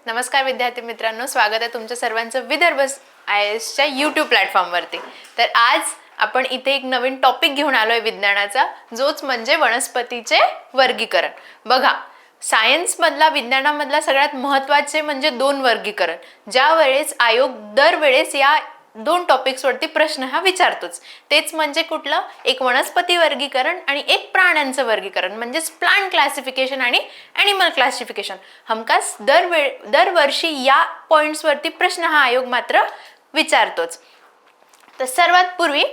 नमस्कार विद्यार्थी मित्रांनो, स्वागत आहे तुमच्या सर्वांचं विदर्भ IASच्या YouTube प्लॅटफॉर्मवरती। तर आज आपण इथे एक नवीन टॉपिक घेऊन आलोय विज्ञानाचा, जोच म्हणजे वनस्पतीचे वर्गीकरण। बघा, सायन्स मधला विज्ञानामधला सगळ्यात महत्त्वाचे म्हणजे दोन वर्गीकरण, ज्या वेळेस आयोग दरवेळेस या दोन टॉपिक्स वरती प्रश्न हा विचारतोच। तेच म्हणजे कुठलं, एक वनस्पती वर्गीकरण आणि एक प्राण्यांचं वर्गीकरण, म्हणजे प्लांट क्लासिफिकेशन आणि ॲनिमल क्लासिफिकेशन। हमखास दरवर्षी या पॉइंट्स वरती प्रश्न हा आयोग मात्र विचारतोच। तर सर्वात पूर्वी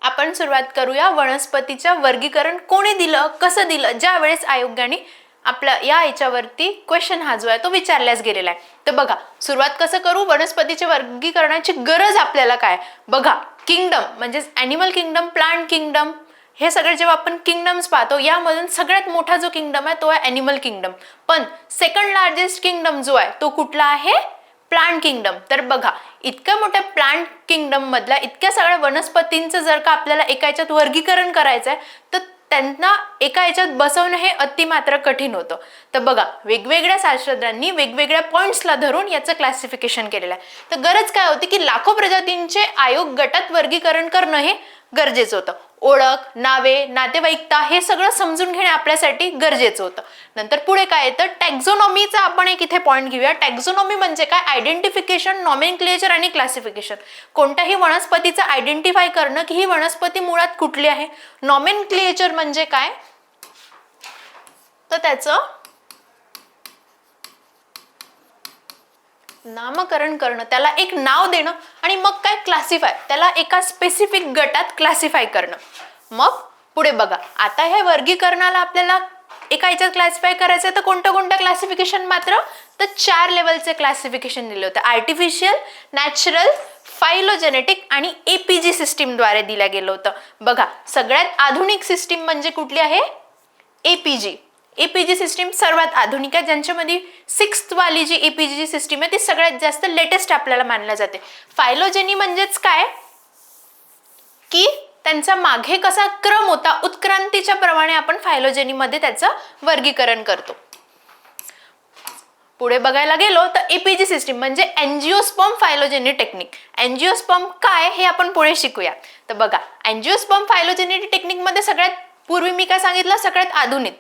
आपण सुरुवात करूया, वनस्पतीचं वर्गीकरण कोणी दिलं, कसं दिलं, ज्या वेळेस आयोगाने आपल्या या याच्यावरती क्वेश्चन हा जो आहे तो विचारल्यास गेलेला आहे। तर बघा, सुरुवात कसं करू, वनस्पतीच्या वर्गीकरणाची गरज आपल्याला काय। बघा, किंगडम म्हणजे ॲनिमल किंगडम, प्लांट किंगडम, हे सगळे जेव्हा आपण किंगडम्स पाहतो, यामधून सगळ्यात मोठा जो किंगडम आहे तो आहे ॲनिमल किंगडम। पण सेकंड लार्जेस्ट किंगडम जो आहे तो कुठला आहे, प्लांट किंगडम। तर बघा, इतक्या मोठ्या प्लांट किंगडम मधल्या इतक्या सगळ्या वनस्पतींचं जर का आपल्याला एका याच्यात वर्गीकरण करायचं आहे, तर त्यांना एका याच्यात बसवणं हे अति मात्र कठीण होतं। तर बघा, वेगवेगळ्या शास्त्रज्ञांनी वेगवेगळ्या पॉइंट्सला धरून याचं क्लासिफिकेशन केलेलं आहे। तर गरज काय होती की लाखो प्रजातींचे आयोग गटात वर्गीकरण करणं हे गरजेचं होतं। ओळख, नावे, नातेवाईकता हे सगळं समजून घेणे आपल्यासाठी गरजेचं होतं। नंतर पुढे काय येतं, टॅक्झोनॉमीचा आपण एक इथे पॉइंट घेऊया। टॅक्झोनॉमी म्हणजे काय, आयडेंटिफिकेशन, नॉमेनक्लेचर आणि क्लासिफिकेशन। कोणत्याही वनस्पतीचं आयडेंटिफाय करणं की ही वनस्पती मुळात कुठली आहे। नॉमेनक्लेचर म्हणजे काय, तर त्याचं नामकरण करणं, त्याला एक नाव देणं, आणि मग काय, क्लासिफाय, त्याला एका स्पेसिफिक गटात क्लासिफाय करणं। मग पुढे बघा, आता हे वर्गीकरणाला आपल्याला एका याच्यात क्लासिफाय करायचं तर कोणतं क्लासिफिकेशन, मात्र तर 4 लेवलचे क्लासिफिकेशन दिले होते। आर्टिफिशियल, नॅचरल, फायलोजेनेटिक आणि APG सिस्टीम द्वारे दिलं गेलं होतं। बघा, सगळ्यात आधुनिक सिस्टीम म्हणजे कुठली आहे, APG। APG सिस्टीम सर्वात आधुनिक आहे, ज्यांच्यामध्ये 6th वाली जी APG सिस्टीम आहे ती सगळ्यात जास्त लेटेस्ट आपल्याला मानल्या जाते। फायलोजेनी म्हणजेच काय की त्यांचा मागे कसा क्रम होता, उत्क्रांतीच्या प्रमाणे आपण फायलोजेनी मध्ये त्याचं वर्गीकरण करतो। पुढे बघायला गेलो तर APG सिस्टीम म्हणजे एंजिओस्पर्म फायलोजेनी टेक्निक। एंजिओस्पर्म काय हे आपण पुढे शिकूया। तर बघा, एंजिओस्पर्म फायलोजेनी टेक्निक मध्ये सगळ्यात पूर्वी मी काय सांगितलं, सगळ्यात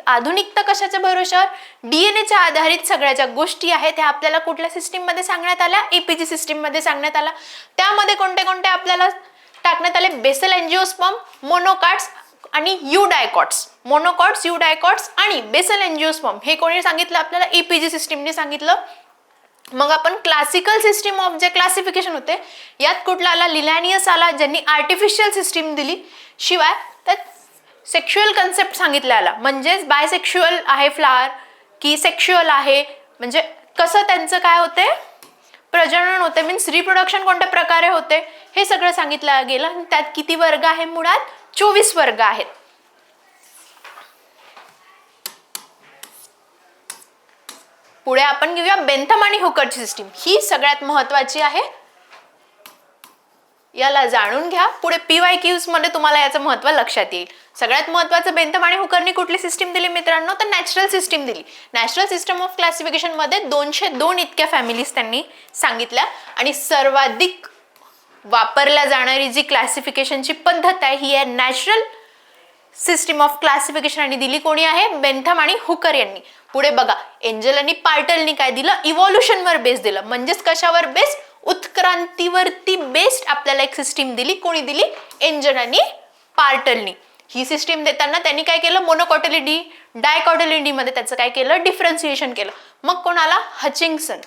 आधुनिकता कशाच्या भरोशावर, DNA आधारित सगळ्या ज्या गोष्टी आहेत त्या आपल्याला कुठल्या सिस्टीम मध्ये सांगण्यात आल्या, APG सिस्टीम मध्ये सांगण्यात आल्या। त्यामध्ये कोणते आपल्याला टाकण्यात आले, बेसल एंजिओस्पर्म, मोनोकॉट्स आणि युडायकॉट्स। मोनोकॉट्स, युडायकॉट्स आणि बेसल एंजिओस्पर्म हे कोणी सांगितलं आपल्याला, APG सिस्टीमने सांगितलं। मग आपण क्लासिकल सिस्टीम ऑफ जे क्लासिफिकेशन होते, यात कुठला आला, लिलॅनियस आला, ज्यांनी आर्टिफिशियल सिस्टीम दिली। शिवाय त्यात सेक्शुअल कन्सेप्ट सांगितलेला, म्हणजेच बायसेक्शुअल आहे फ्लावर की सेक्शुअल आहे, म्हणजे कसं त्यांचं काय होते, प्रजनन होते, मीन्स रिप्रोडक्शन कोणत्या प्रकारे होते, हे सगळं सांगितलं गेलं। त्यात किती वर्ग आहे, मुळात 24 वर्ग आहेत। पुढे आपण घेऊया बेंथम आणि हुकरची सिस्टीम, ही सगळ्यात महत्वाची आहे, याला जाणून घ्या। पुढे PYQs मध्ये तुम्हाला याचं महत्त्व लक्षात येईल। सगळ्यात महत्त्वाचं, बेंथम आणि हुकरनी कुठली सिस्टीम दिली मित्रांनो, तर नॅचरल सिस्टीम दिली। नॅचरल सिस्टम ऑफ क्लासिफिकेशन मध्ये 202 इतक्या फॅमिलीज त्यांनी सांगितल्या, आणि सर्वाधिक वापरल्या जाणारी जी क्लासिफिकेशनची पद्धत आहे ही आहे नॅचरल सिस्टीम ऑफ क्लासिफिकेशन, आणि दिली कोणी आहे, बेंथम आणि हुकर यांनी। पुढे बघा, एंजल आणि पार्टलनी काय दिलं, इव्होल्युशनवर बेस दिलं, म्हणजेच कशावर बेस, उत्क्रांतीवरती बेस्ड आपल्याला एक सिस्टीम दिली। कोणी दिली, एंजल आणि पार्टलनी। ही सिस्टीम देताना त्यांनी काय केलं, मोनोकॉटिलिडी, डायकॉटिलिडी मध्ये त्याचं काय केलं, डिफरन्सिएशन केलं। मग कोणाला, हचिंग्सन,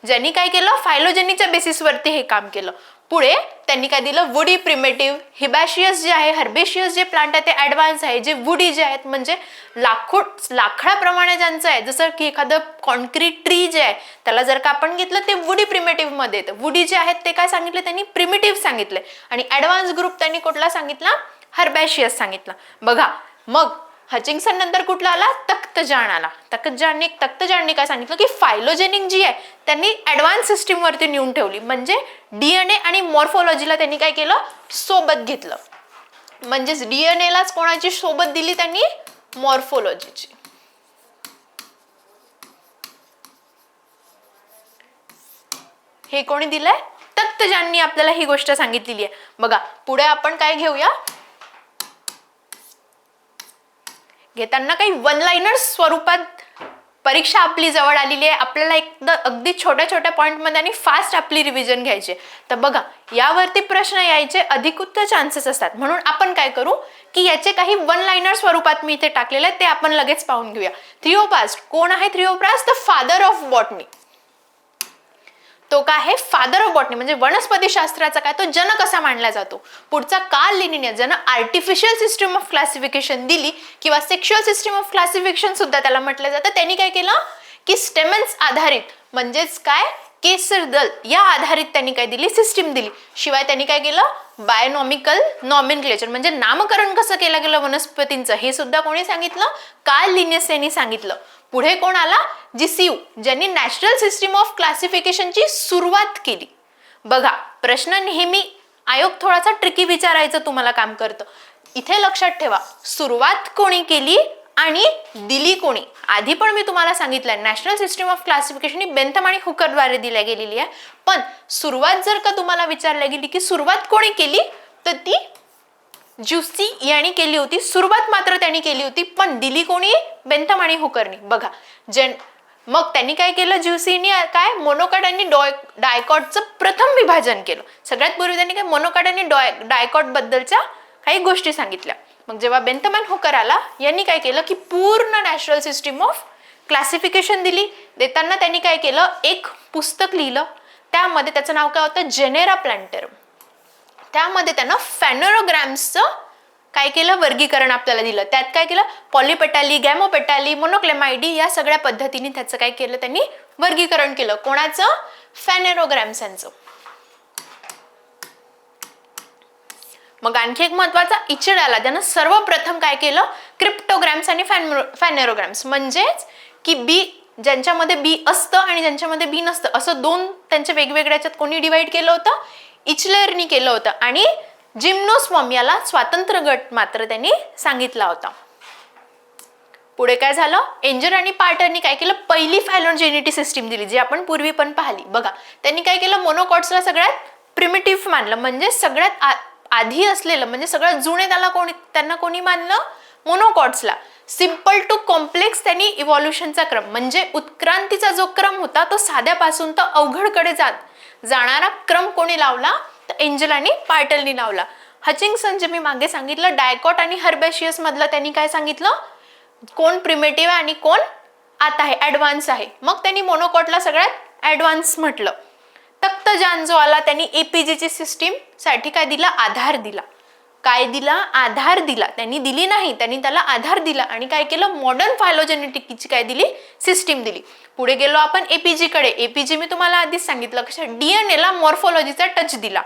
ज्यांनी काय केलं, फायलोजेनीच्या बेसिसवरती हे काम केलं। पुढे त्यांनी काय दिलं, वुडी प्रिमेटिव्ह, हिबॅशियस जे आहे, हर्बेशियस जे प्लांट आहे ते ॲडव्हान्स आहे, जे वुडी जे आहेत म्हणजे लाकडाप्रमाणे ज्यांचं आहे, जसं की एखादं कॉन्क्रीट ट्री जे आहे त्याला जर का आपण घेतलं ते वुडी प्रिमेटिव्ह मध्ये येतं। वुडी जे आहेत ते काय सांगितले, त्यांनी प्रिमिटिव्ह सांगितले, आणि ॲडव्हान्स ग्रुप त्यांनी कुठला सांगितला, हर्बॅशियस सांगितला। बघा, मग हचिंग्सन नंतर कुठला आला, तख्तजान आला। तख्तजानने काय सांगितलं की फायलोजेनिक जी आहे त्यांनी ॲडव्हान्स सिस्टीम वरती नेऊन ठेवली, म्हणजे DNA आणि मॉर्फोलॉजीला त्यांनी काय केलं, सोबत घेतलं। म्हणजेच DNA लाच कोणाची सोबत दिली त्यांनी, मॉर्फोलॉजीची। हे कोणी दिलंय? तत्त्वज्ञांनी आपल्याला ही गोष्ट सांगितलेली आहे. बघा पुढे आपण काय घेऊया, घेताना काही वन लाइनर स्वरूपात परीक्षा आपली जवळ आलेली आहे. आपल्याला एकदा अगदी छोट्या छोट्या पॉइंटमध्ये आणि फास्ट आपली रिव्हिजन घ्यायची. तर बघा यावरती प्रश्न यायचे अधिकृत चान्सेस असतात. म्हणून आपण काय करू की याचे काही वन लाइनर स्वरूपात मी इथे टाकलेले आहेत, ते आपण लगेच पाहून घेऊया. थिओफ्रास्ट कोण आहे? थिओफ्रास्ट द फादर ऑफ बॉटनी. तो काय आहे? फादर ऑफ बॉटनी म्हणजे वनस्पती शास्त्राचा काय तो जनक असा मानला जातो. पुढचा कार्ल लिनिने ज्यानं आर्टिफिशियल सिस्टम ऑफ क्लासिफिकेशन दिली किंवा सेक्शुअल सिस्टम ऑफ क्लासिफिकेशन सुद्धा त्याला म्हटलं जातं. त्यांनी काय केलं की स्टेमन्स आधारित म्हणजेच काय केसर दल या आधारित त्यांनी काय दिली? सिस्टीम दिली. शिवाय त्यांनी काय केलं? बायोनॉमिकल नॉमेनक्लेचर म्हणजे नामकरण कसं केलं गेलं वनस्पतींचं हे सुद्धा कोणी सांगितलं? कार्ल लिनियस यांनी सांगितलं. पुढे कोण आला? जिसिऊ ज्यांनी नॅशनल सिस्टीम ऑफ क्लासिफिकेशनची सुरुवात केली. बघा प्रश्न नेहमी आयोग थोडासा ट्रिकी विचारायचं तुम्हाला काम करतं. इथे लक्षात ठेवा सुरुवात कोणी केली आणि दिली कोणी. आधी पण मी तुम्हाला सांगितलंय national system of classification he Bentham आणि हुकरद्वारे दिल्या गेलेली आहे. पण सुरुवात जर का तुम्हाला विचारल्या गेली की सुरुवात कोणी केली तर ती ज्युसी यांनी केली होती. सुरुवात मात्र त्यांनी केली होती पण दिली कोणी? बेंथम आणि हुकरनी. बघा मग त्यांनी काय केलं? ज्युसीनी काय मोनोकॉट आणि डायकॉटचं प्रथम विभाजन केलं. सगळ्यात पूर्वी त्यांनी काय मोनोकॉट आणि डायकॉट बद्दलच्या काही गोष्टी सांगितल्या. मग जेव्हा बेंथम आणि हुकर आला यांनी काय केलं की पूर्ण नॅशनल सिस्टीम ऑफ क्लासिफिकेशन दिली. देताना त्यांनी काय केलं? एक पुस्तक लिहिलं. त्यामध्ये त्याचं नाव काय होतं? जेनेरा प्लॅन्टरम. त्यामध्ये त्यानं फॅनेरोग्राम्सचं काय केलं? वर्गीकरण आपल्याला दिलं. त्यात काय केलं? पॉलीपेटाली, गॅमोपेटाली, मोनोक्लेमाइडी या सगळ्या पद्धतीने त्याचं काय केलं? त्यांनी वर्गीकरण केलं. कोणाचं? फॅनेरोग्राम्सांचं. मग आणखी एक महत्वाचा इचड आला. त्यानं सर्वप्रथम काय केलं? क्रिप्टोग्राम्स आणि फॅनेरोग्राम्स म्हणजेच की बी ज्यांच्यामध्ये बी असतं आणि ज्यांच्यामध्ये बी नसतं असं दोन त्यांच्या वेगवेगळ्या याच्यात कोणी डिवाइड केलं होतं? इचलरनी केलं होतं. आणि जिम्नोस्पर्म याला स्वातंत्र्य गट मात्र त्यांनी सांगितला होता. पुढे काय झालं? एंजर आणि पार्टरनी काय केलं? पहिली फायलोजेनेटी सिस्टीम दिली जी आपण पूर्वी पण पाहिली. बघा त्यांनी काय केलं? मोनोकॉट्सला सगळ्यात प्रिमिटिव्ह मानलं म्हणजे सगळ्यात आधी असलेलं म्हणजे सगळ्यात जुने त्यांना कोणी मानलं? मोनोकॉट्सला. सिंपल टू कॉम्प्लेक्स त्यांनी इव्हॉल्युशनचा क्रम म्हणजे उत्क्रांतीचा जो क्रम होता तो साध्यापासून तर अवघडकडे जाणारा क्रम कोणी लावला? तर एंजल आणि पार्टलनी लावला. हचिंग्सन जे मी मागे सांगितलं डायकॉट आणि हर्बेशियस मधलं त्यांनी काय सांगितलं? कोण प्रिमिटिव्ह आहे आणि कोण आता आहे ऍडव्हान्स आहे. मग त्यांनी मोनोकॉटला सगळ्यात ऍडव्हान्स म्हटलं. तत्त्वज्ञान जो आला त्यांनी एपीजीची सिस्टीम साठी काय दिला? आधार दिला. काय दिला? आधार दिला. त्यांनी दिली नाही, त्यांनी त्याला आधार दिला आणि काय केलं? मॉडर्न फायलोजेनेटिकची काय दिली? सिस्टीम दिली. पुढे गेलो आपण एपीजी कडे. एपीजी मी तुम्हाला आधीच सांगितलं कशा डीएनए ला मॉर्फोलॉजीचा टच दिला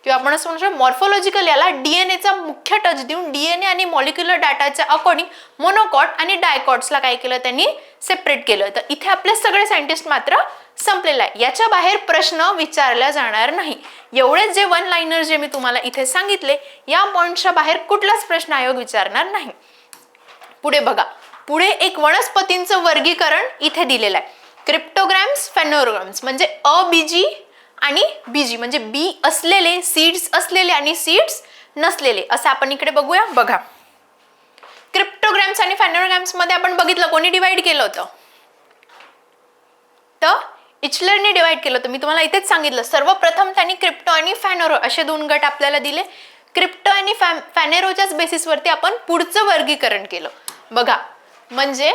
किंवा आपण असं म्हणतो मॉर्फोलॉजिकल याला डीएनएचा मुख्य टच देऊन डीएनए आणि मॉलिक्युलर डाटाच्या अकॉर्डिंग मोनोकॉट आणि डायकॉट्सला काय केलं? त्यांनी सेपरेट केलं. तर इथे आपले सगळे सायंटिस्ट मात्र संपलेला आहे. याच्या बाहेर प्रश्न विचारला जाणार नाही. एवढेच जे वन लाइनर जे मी तुम्हाला इथे सांगितले या पॉइंटच्या बाहेर कुठलाच प्रश्न आयोग विचारणार नाही. पुढे बघा पुढे एक वनस्पतींचं वर्गीकरण इथे दिलेलं आहे. क्रिप्टोग्राम्स, फॅनेरोग्राम्स म्हणजे अबीजी आणि बीजी म्हणजे बी असलेले, सीड्स असलेले आणि सीड्स नसलेले असं आपण इकडे बघूया. बघा क्रिप्टोग्राम्स आणि फॅनेरोग्राम्स मध्ये आपण बघितलं कोणी डिवाइड केलं होतं? तर इचलरने डिवाइड केलं होतं. मी तुम्हाला इथेच सांगितलं सर्वप्रथम त्यांनी क्रिप्टो आणि फॅनेरो असे दोन गट आपल्याला दिले. क्रिप्टो आणि फॅनेरोच्याच बेसिसवरती आपण पुढचं वर्गीकरण केलं. बघा म्हणजे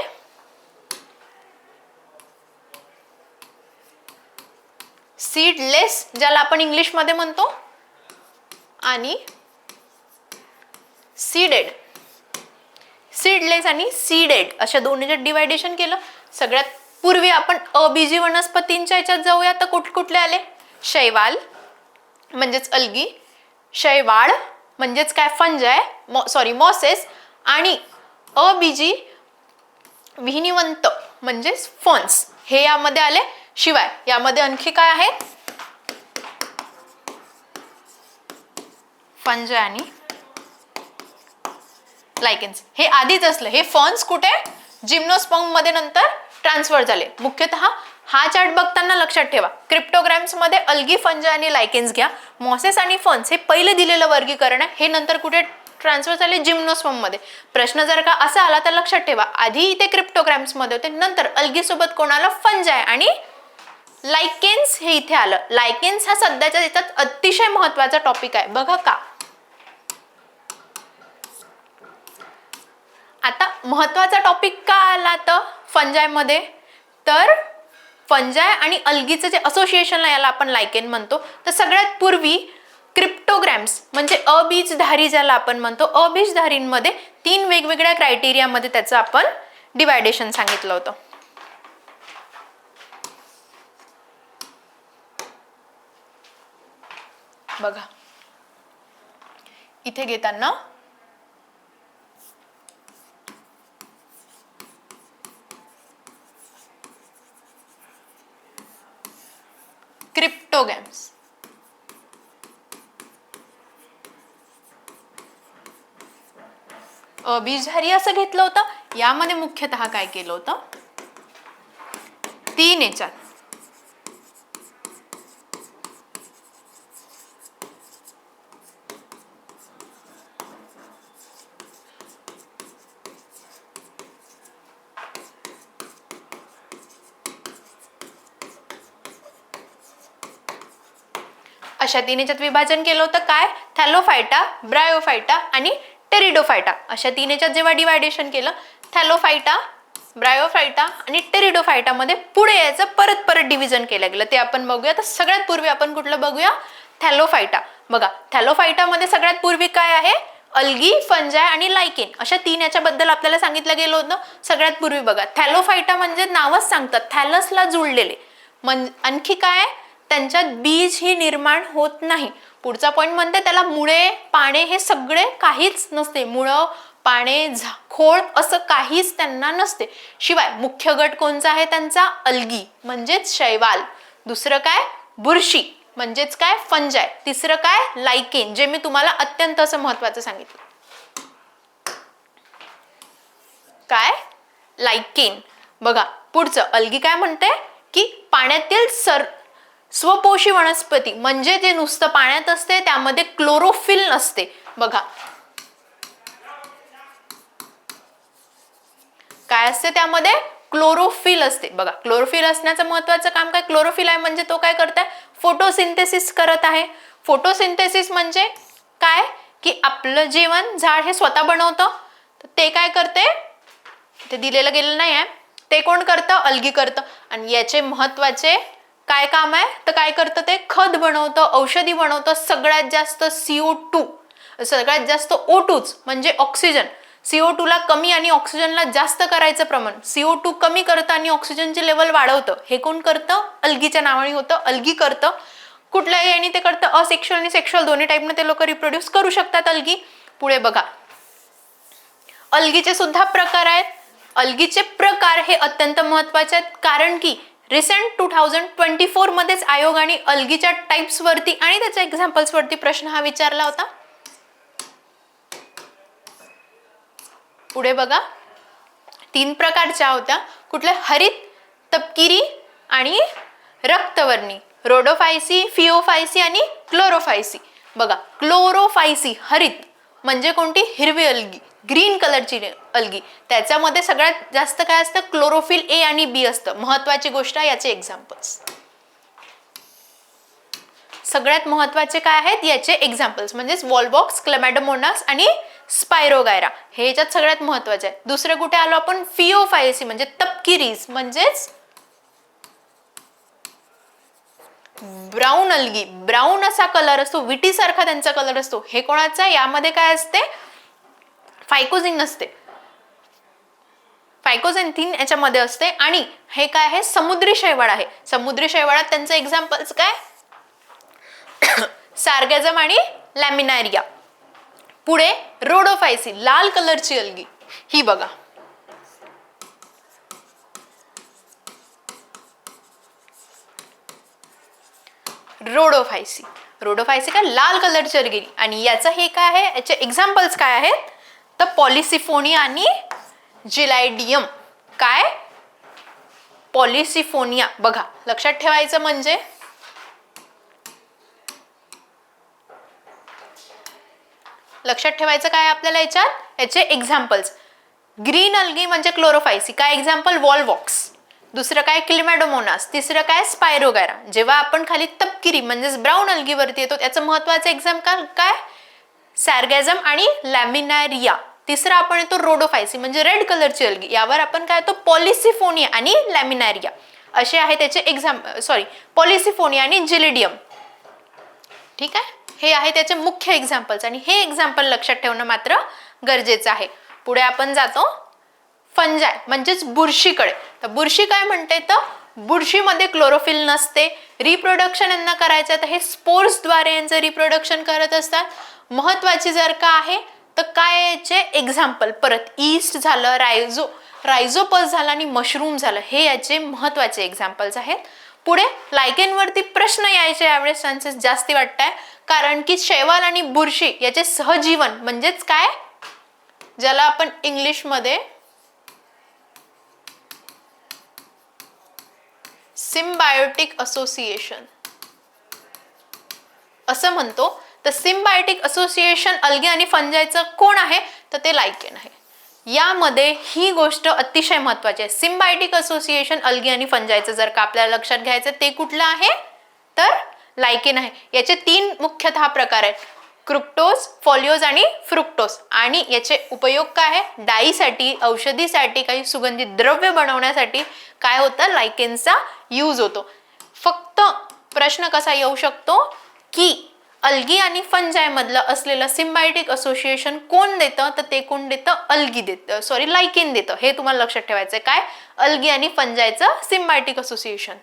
सीडलेस ज्याला आपण इंग्लिश मध्ये म्हणतो आणि सीडेड. सीडलेस आणि सीडेड अशा दोन्हीचं डिवायडेशन केलं. सगळ्यात पूर्वी आपण अबीजी वनस्पतींच्या याच्यात जाऊया. तर कुठले आले? शैवाल म्हणजेच अल्गी, शैवाळ म्हणजेच काय फंजाय मॉसेस आणि अबीजी विहिनीवंत म्हणजेच फॉन्स हे यामध्ये आले. शिवाय यामध्ये आणखी काय आहे? फंजाय आणि लायकेन्स हे आधीच असलं. हे फॉन्स कुठे? जिम्नोस्पर्म मध्ये नंतर ट्रान्सफर झाले. मुख्यतः हा चार्ट बघताना लक्षात ठेवा, क्रिप्टोग्राम्स मध्ये अल्गी, फंजाय आणि लायकेन्स घ्या. मॉसेस आणि फर्न्स हे पहिले दिलेलं वर्गीकरण आहे, हे नंतर कुठे ट्रान्सफर झाले, जिम्नोस्पर्म मध्ये. प्रश्न जर का असा आला तर लक्षात ठेवा, आधी इथे क्रिप्टोग्राम्स मध्ये होते, नंतर अल्गी सोबत कोण आलं, फंजाय आणि लायकेन्स हे इथे आलं. लायकेन्स हा सध्याच्या याच्यात अतिशय महत्वाचा टॉपिक आहे, बघा का. आता महत्वाचा टॉपिक का आला तर फंजाय मध्ये, तर फंजाय आणि अल्गीचं जे असोसिएशन आहे याला आपण लायकेन म्हणतो. तर सगळ्यात पूर्वी क्रिप्टोग्राम्स म्हणजे अबीजधारी ज्याला आपण म्हणतो, अबीजधारींमध्ये 3 वेगवेगळ्या क्रायटेरियामध्ये त्याचं आपण डिवायडेशन सांगितलं होतं. बघा इथे घेताना क्रिप्टोग्राम्स, अबीजधारी असं घेतलं होतं. यामध्ये मुख्यतः काय केलं होतं, 3 याच्यात अशा 3 याच्यात विभाजन केलं होतं. काय, थॅलोफायटा, ब्रायोफायटा आणि टेरिडोफायटा. अशा 3 याच्यात जेव्हा डिवायडेशन केलं, थॅलोफायटा, ब्रायोफायटा आणि टेरिडोफायटा मध्ये पुढे यायचं परत डिव्हिजन केलं गेलं, ते आपण बघूया. तर सगळ्यात पूर्वी आपण कुठलं बघूया, थॅलोफायटा. बघा थॅलोफायटा मध्ये सगळ्यात पूर्वी काय आहे, अल्गी, फंजाय आणि लायकेन अशा 3 याच्याबद्दल आपल्याला सांगितलं गेलं होतं. सगळ्यात पूर्वी बघा, थॅलोफायटा म्हणजे नावच सांगतात, थॅलसला जुळलेले. आणखी काय, त्यांच्यात बीज ही निर्माण होत नाही. पुढचा पॉइंट म्हणते त्याला मुळे, पाने हे सगळे काहीच नसते, मुळं, पाने, खोड असं काहीच त्यांना नसते. शिवाय मुख्य गट कोणचा आहे त्यांचा, अल्गी म्हणजेच शैवाल. दुसरं काय, बुरशी म्हणजेच काय, फंजाय. तिसरं काय, लायकेन, जे मी तुम्हाला अत्यंत असं महत्वाचं सांगितलं. काय, लायकेन. बघा पुढचं, अल्गी काय म्हणते की पाण्यातील स्वपोषी वनस्पती म्हणजे जे नुसतं पाण्यात असते, त्यामध्ये क्लोरोफिल नसते. बघा काय असते त्यामध्ये, क्लोरोफिल असते. बघा क्लोरोफिल असण्याचं महत्वाचं काम काय, क्लोरोफिल आहे म्हणजे तो काय करत आहे, फोटोसिंथेसिस करत आहे. फोटोसिंथेसिस म्हणजे काय की आपलं जेवण झाड हे स्वतः बनवतं, तर ते काय करते, ते दिलेलं गेलं नाही आहे, ते कोण करतं, अल्गी करतं. आणि याचे महत्वाचे काय काम आहे, तर काय करतं ते, खत बनवतं, औषधी बनवतं. सगळ्यात जास्त CO2, सगळ्यात जास्त O2 म्हणजे ऑक्सिजन, CO2 ला कमी आणि ऑक्सिजनला जास्त करायचं प्रमाण, CO2 कमी करतं आणि ऑक्सिजनची लेवल वाढवतं. हे कोण करतं, अल्गीच्या नावाने होतं, अल्गी करतं. कुठल्याही आणि ते करतं, असेक्शुअल आणि सेक्शुअल दोन्ही टाईपने ते लोक रिप्रोड्यूस करू शकतात अल्गी. पुढे बघा, अल्गीचे सुद्धा प्रकार आहेत. अल्गीचे प्रकार हे अत्यंत महत्वाचे आहेत, कारण की रिसेंट 2024 मध्येच आयोगाने अल्गीच्या टाइप्स वरती आणि त्याच्या एक्झाम्पल्स वरती प्रश्न हा विचारला होता. पुढे बघा, 3 प्रकारच्या होत्या, कुठल्या, हरित, तपकिरी आणि रक्तवर्णी. रोडोफायसी, फिओफायसी आणि क्लोरोफायसी. बघा क्लोरोफायसी हरित म्हणजे कोणती, हिरवी अल्गी, ग्रीन कलरची अल्गी. त्याच्यामध्ये सगळ्यात जास्त काय असतं, क्लोरोफिल A आणि B असतं. महत्वाची गोष्ट आहे, याचे एक्झाम्पल्स सगळ्यात महत्वाचे काय आहेत, याचे एक्झाम्पल्स म्हणजेच वॉलबॉक्स, क्लेमॅडोमोनास आणि स्पायरोगायरा हे याच्यात सगळ्यात महत्वाचे आहे. दुसरे कुठे आलो आपण, फिओफायसी म्हणजे तपकिरीज म्हणजेच ब्राऊन अल्गी, ब्राऊन असा कलर असतो, विटी सारखा त्यांचा कलर असतो. हे कोणाचा, यामध्ये काय असते, फायकोझिन नसते, फायकोझिन 3 याच्यामध्ये असते. आणि हे काय आहे, समुद्री शैवाल आहे. समुद्री शैवाळात त्यांचं एक्झाम्पल्स काय, सार्गॅझम आणि लॅमिनारिया. पुढे रोडोफायसी, लाल कलरची अल्गी, ही बघा रोडोफायसी. रोडोफायसी काय, लाल कलरची अल्गी. आणि याचं हे काय आहे, याचे एक्झाम्पल्स काय आहेत, तर पॉलिसिफोनिया आणि जिलायडियम. काय, पॉलिसिफोनिया. बघा लक्षात ठेवायचं म्हणजे लक्षात ठेवायचं काय आपल्याला याच्यात, याचे एक्झाम्पल्स. ग्रीन अल्गी म्हणजे क्लोरोफायसी, काय एक्झाम्पल वॉलवॉक्स. दुसरं काय क्लिमॅडोमोनास. तिसरं काय स्पायरोगॅरा. जेव्हा आपण खाली तपकिरी म्हणजेच ब्राऊन अल्गीवरती येतो त्याचं महत्वाचं एक्झाम्पल काय, सॅरगॅझम आणि लॅमिनारिया. तिसरा आपण येतो रोडोफायसी म्हणजे रेड कलरची अल्गी, यावर आपण काय येतो पॉलिसिफोनिया आणि लॅमिनारिया असे आहे त्याचे एक्झाम्पल. पॉलिसिफोनिया आणि जिलिडियम. ठीक आहे, हे आहे त्याचे मुख्य एक्झाम्पल्स आणि हे एक्झाम्पल लक्षात ठेवणं मात्र गरजेचं आहे. पुढे आपण जातो फंजाय म्हणजेच बुरशीकडे. तर बुरशी काय म्हणते, तर बुरशीमध्ये क्लोरोफिल नसते. रिप्रोडक्शन यांना करायचं तर हे स्पोर्सद्वारे यांचं रिप्रोडक्शन करत असतात. महत्वाची जर का आहे तर काय याचे एक्झाम्पल, परत ईस्ट झालं, रायझोपस झालं आणि मशरूम झालं, हे याचे महत्वाचे एक्झाम्पल्स आहेत. पुढे लायकेनवरती प्रश्न यायचे यावेळेस चान्सेस जास्ती वाटत आहे, कारण की शैवाल आणि बुरशी याचे सहजीवन म्हणजेच काय, ज्याला आपण इंग्लिशमध्ये सिम्बायोटिक असोसिएशन असं म्हणतो. तर सिम्बायोटिक असोसिएशन अल्गे आणि फंजायचं कोण आहे, तर ते लायकेन आहे. यामध्ये ही गोष्ट अतिशय महत्वाची आहे. सिम्बायोटिक असोसिएशन अल्गे आणि फंजायचं जर का आपल्याला लक्षात घ्यायचं ते कुठलं आहे, तर लायकेन आहे. याचे 3 मुख्यतः प्रकार आहेत, क्रुक्टोज, फॉलिओज आणि फ्रुक्टोज. आणि याचे उपयोग काय आहे, डाईसाठी, औषधीसाठी, काही सुगंधित द्रव्य बनवण्यासाठी काय होतं, लायकेनचा यूज होतो. फक्त प्रश्न कसा येऊ शकतो की अल्गी आणि फंजाय मधलं असलेलं सिम्बायोटिक असोसिएशन कोण देतं, तर ते कोण देतं, अल्गी देतं, सॉरी लायकेन देतं. हे तुम्हाला लक्षात ठेवायचं काय, अल्गी आणि फंजायचं सिम्बायोटिक असोसिएशन.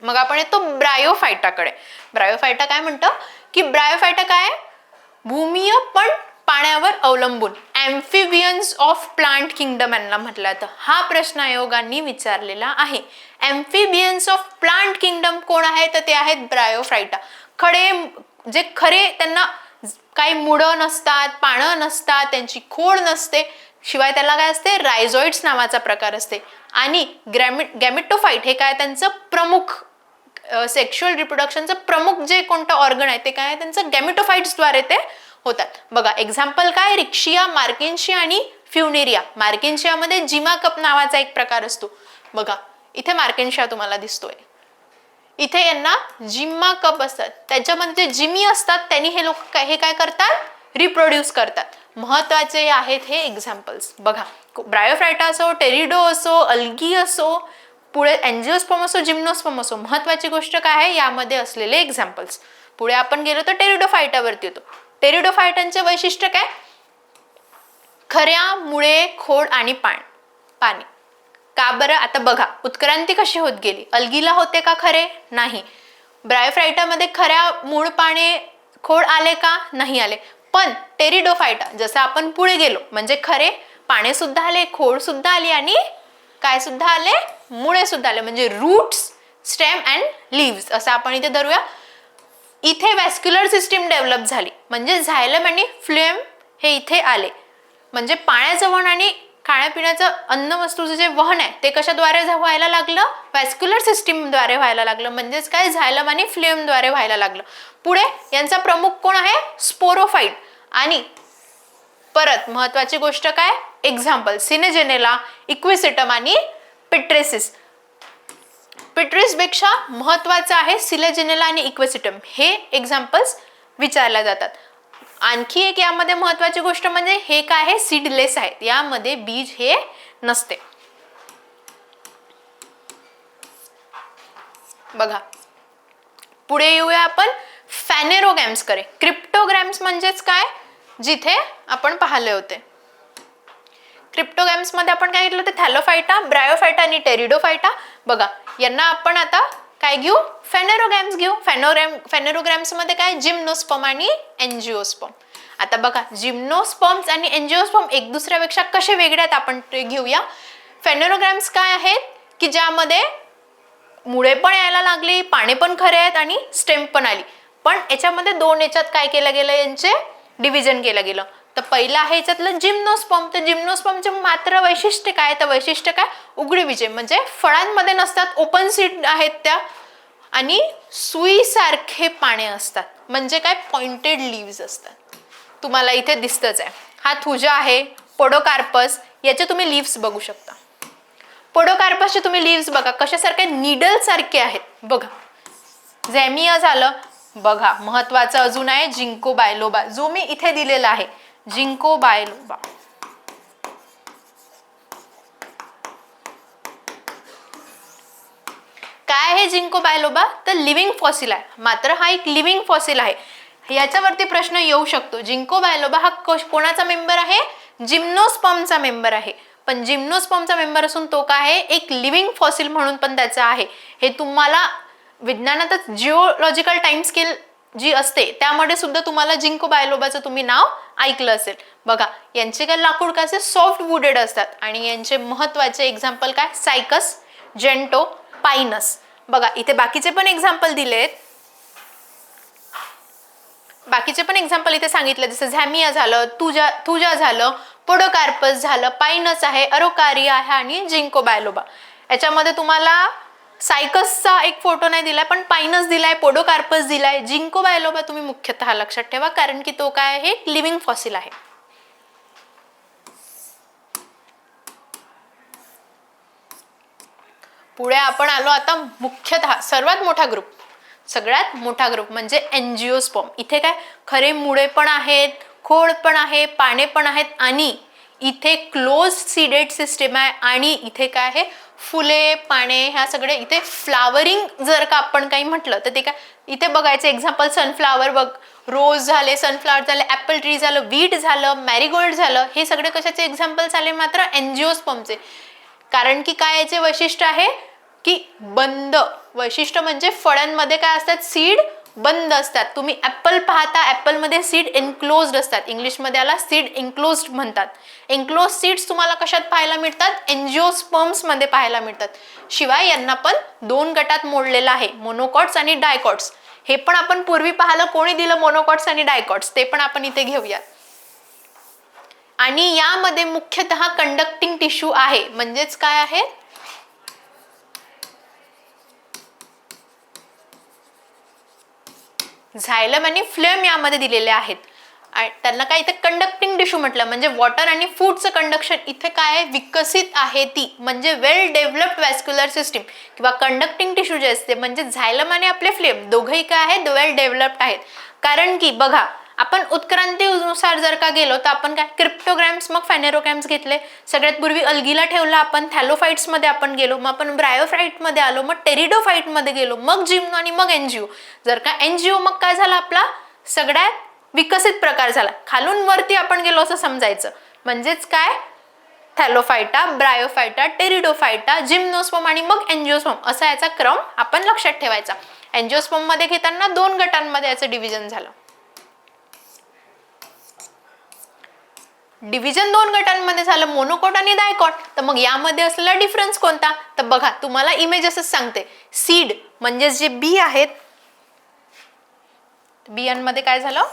मग आपण येतो ब्रायोफायटाकडे. ब्रायोफायटा काय म्हणतं की ब्रायोफायटा काय, भूमीय पण पाण्यावर अवलंबून, ॲम्फिबियन्स ऑफ प्लांट किंगडम यांना म्हटलं जातं. हा प्रश्न आयोगाने विचारलेला आहे. ॲम्फिबियन्स ऑफ प्लांट किंगडम कोण आहे, तर ते आहेत ब्रायोफायटा. जे खरे त्यांना काही मुळं नसतात, पानं नसतात, त्यांची खोड नसते, शिवाय त्याला काय असते, रायझॉइड्स नावाचा प्रकार असते. आणि गॅमेटोफाइट हे काय, त्यांचं प्रमुख सेक्शुअल रिप्रोडक्शनचं प्रमुख जे कोणतं ऑर्गन आहे ते काय, त्यांचं गॅमेटोफाइट्सद्वारे ते होतात. बघा एक्झाम्पल काय, रिक्शिया, मार्किन्शिया आणि फ्युनेरिया. मार्किन्शियामध्ये जिमा कप नावाचा एक प्रकार असतो. बघा इथे मार्किन्शिया तुम्हाला दिसतोय, इथे यांना जिम्मा कप असतात, त्याच्यामध्ये जे जिमी असतात त्यांनी हे लोक हे काय करतात, रिप्रोड्यूस करतात. महत्वाचे आहेत हे एक्झाम्पल्स. बघा ब्रायोफायटा असो, टेरिडो असो, अल्गी असो, पुढे एंजिओस्पर्म असो, जिम्नोस्पर्म असो, महत्वाची गोष्ट काय आहे यामध्ये असलेले एक्झाम्पल्स. पुढे आपण गेलो तर टेरिडोफायटावरती येतो. टेरिडोफायटांचे वैशिष्ट्य काय, खऱ्या, मुळे, खोड आणि पाणी. का बरं, आता बघा उत्क्रांती कशी होत गेली, अल्गीला होते का खरे, नाही. ब्रायोफायटामध्ये खऱ्या, मूळ, पाने, खोड आले का, नाही आले. पण टेरिडोफायटा जसं आपण पुढे गेलो म्हणजे खरे पाने सुद्धा आले, खोड सुद्धा आली आणि काय सुद्धा आले, मुळे सुद्धा आले, म्हणजे रूट्स, स्टेम अँड लीव्स असं आपण इथे धरूया. इथे वॅस्क्युलर सिस्टीम डेव्हलप झाली म्हणजे झायलम आणि फ्लोएम हे इथे आले, म्हणजे पाण्याचं वहन आणि खाण्यापिण्याचं अन्न वस्तूचं जे वहन आहे ते कशाद्वारे व्हायला लागलं, वॅस्क्युलर सिस्टीमद्वारे व्हायला लागलं, म्हणजेच काय झायलम आणि फ्लोएमद्वारे व्हायला लागलं. पुढे यांचा प्रमुख कोण आहे, स्पोरोफाइट. आणि परत महत्वाची गोष्ट काय, एक्झाम्पल सिनेजेनेला, इक्विसिटम आणि पिट्रेसिस. पिट्रेस पेक्षा महत्वाचं आहे सिलेजेनेला आणि इक्विसिटम, हे एक्झाम्पल्स विचारल्या जातात. आणखी एक यामध्ये महत्वाची गोष्ट म्हणजे हे काय आहे, सीडलेस आहेत, यामध्ये बीज हे नसते. बघा पुढे येऊया आपण फॅनेरोगॅम्स कडे. क्रिप्टोग्रॅम्स म्हणजेच काय, जिथे आपण पाहिले होते क्रिप्टोगॅम्स मध्ये आपण काय घेतलं, ते थॅलोफायटा, ब्रायोफायटा आणि टेरिडोफायटा. बघा यांना आपण आता काय घेऊ, फेनेरोगॅम्स घेऊ. फेनेरोगॅम्स मध्ये काय, जिम्नोस्पर्म आणि एंजिओस्पर्म. आता बघा जिम्नोस्पर्म्स आणि एंजिओस्पर्म एक दुसऱ्यापेक्षा कसे वेगळे आहेत आपण ते घेऊया. फेनेरोगॅम्स काय आहेत की ज्यामध्ये मुळे पण यायला लागली, पाने पण खरे आहेत आणि स्टेम पण आली, पण याच्यामध्ये दोन याच्यात काय केलं गेलं, यांचे डिव्हिजन केलं गेलं. तर तर पहिलं आहे याच्यातलं जिम्नोस्पर्म. तर जिम्नोस्पर्मचे मात्र वैशिष्ट्य काय, तर वैशिष्ट्य काय, उघडी बीजे म्हणजे फळांमध्ये नसतात, ओपन सीड आहेत त्या, आणि सुईसारखे पाने असतात, म्हणजे काय, पॉइंटेड लीव्स असतात. तुम्हाला इथे दिसतच आहे. हा थुजा आहे, पोडोकार्पस, याचे तुम्ही लीव्स बघू शकता. पोडोकार्पसचे तुम्ही लीव्स बघा कशासारखे, निडल सारखे आहेत बघा. झॅमिया झालं बघा. महत्वाचं अजून आहे जिंको बायलोबा, जो मी इथे दिलेला आहे, जिंको बायलोबा. काय आहे जिंको बायलोबा, तर लिव्हिंग फॉसिल आहे. मात्र हा एक लिव्हिंग फॉसिल आहे. याच्यावरती प्रश्न येऊ शकतो, जिंको बायलोबा हा कोणाचा मेंबर आहे, जिम्नोस्पर्मचा मेंबर आहे. पण जिम्नोस्पर्मचा मेंबर असून तो काय आहे, एक लिव्हिंग फॉसिल म्हणून पण त्याचा आहे. हे तुम्हाला विज्ञानातच जिओलॉजिकल टाइम स्केल जी असते त्यामध्ये सुद्धा तुम्हाला जिंको बायलोबाचं तुम्ही नाव ऐकलं असेल. बघा यांचे काय लाकूड काय असते, सॉफ्ट वुडेड असतात. आणि यांचे महत्वाचे एक्झाम्पल काय, सायकस, जेंटो, पाइनस. बघा इथे बाकीचे पण एक्झाम्पल दिलेत, बाकीचे पण एक्झाम्पल इथे सांगितलं, जसं झॅमिया झालं, थुजा झालं, पोडोकार्पस झालं, पाइनस आहे, अरोकारिया आहे आणि जिंको बायलोबा. याच्यामध्ये तुम्हाला सायकसचा एक फोटो नाही दिलाय, पण पाइनस दिलाय, पोडोकार्पस दिलाय, जिंको बायलोबा तुम्ही मुख्यतः लक्षात ठेवा, कारण की तो काय आहे, लिव्हिंग फॉसिल आहे. पुढे आपण आलो आता मुख्यतः सर्वात मोठा ग्रुप, सगळ्यात मोठा ग्रुप म्हणजे एंजिओस्पर्म. इथे काय खरे मुळे पण आहेत, खोड पण आहे, पाने पण आहेत, आणि इथे क्लोज सीडेड सिस्टम आहे. आणि इथे काय आहे, फुले, पाने, ह्या सगळे इथे फ्लावरिंग जर का आपण काही म्हटलं तर ते काय, इथे बघायचं एक्झाम्पल सनफ्लावर बघ, रोज झाले, सनफ्लावर झाले, ऍपल ट्री झालं, वीट झालं, मॅरीगोल्ड झालं, हे सगळे कशाचे एक्झाम्पल झाले, मात्र एंजिओस्पर्मचे. कारण की काय याचे वैशिष्ट्य आहे की बंद, वैशिष्ट्य म्हणजे फळांमध्ये काय असतात, सीड बंद असतात. तुम्ही ऍपल पाहता, ऍपल मध्ये सीड एन्क्लोज्ड असतात, इंग्लिश मध्ये याला सीड एन्क्लोज्ड म्हणतात. एन्क्लोज्ड सीड्स तुम्हाला कशात पाहायला मिळतात, एंजिओस्पर्म्स मध्ये पाहायला मिळतात. शिवाय यांना पण दोन गटात मोडलेलं आहे, मोनोकॉट्स आणि डायकॉट्स. हे पण आपण पूर्वी पाहिलं, कोणी दिलं मोनोकॉट्स आणि डायकॉट्स, ते पण आपण इथे घेऊया. आणि यामध्ये मुख्यतः कंडक्टिंग टिश्यू आहे, म्हणजेच काय आहे, झायलम आणि फ्लेम यामध्ये दिलेले आहेत. त्यांना काय इथे कंडक्टिंग टिश्यू म्हटलं, म्हणजे वॉटर आणि फूडचं कंडक्शन इथे काय आहे, विकसित आहे ती, म्हणजे वेल डेव्हलप्ड वॅस्क्युलर सिस्टीम किंवा कंडक्टिंग टिश्यू जे असते, म्हणजे झायलम आणि आपले फ्लेम दोघंही काय आहेत, वेल डेव्हलप्ड आहेत. कारण की बघा आपण उत्क्रांतीनुसार जर का गेलो तर आपण काय, क्रिप्टोग्रॅम्स मग फॅनेरोग्रॅम्स घेतले, सगळ्यात पूर्वी अल्गीला ठेवला आपण, थॅलोफाइट्स मध्ये आपण गेलो, मग आपण ब्रायोफाइट मध्ये आलो, मग टेरिडोफाइट मध्ये गेलो, मग जिम्नो आणि मग एनजीओ. जर का एनजीओ मग काय झाला, आपला सगळ्यात विकसित प्रकार झाला, खालून वरती आपण गेलो असं समजायचं. म्हणजेच काय, थॅलोफायटा, ब्रायोफायटा, टेरिडोफायटा, जिम्नोस्पर्म आणि मग एंजिओस्पर्म, असा याचा क्रम आपण लक्षात ठेवायचा. एंजिओस्पर्म मध्ये घेताना दोन गटांमध्ये याचं डिव्हिजन झालं. डिव्हिजन दोन गटांमध्ये झालं, मोनोकॉट आणि डायकॉट. तर मग यामध्ये असलेला डिफरन्स कोणता, तर बघा तुम्हाला इमेज असंच सांगते. सीड म्हणजे जे बी आहेत, बियांमध्ये काय झालं,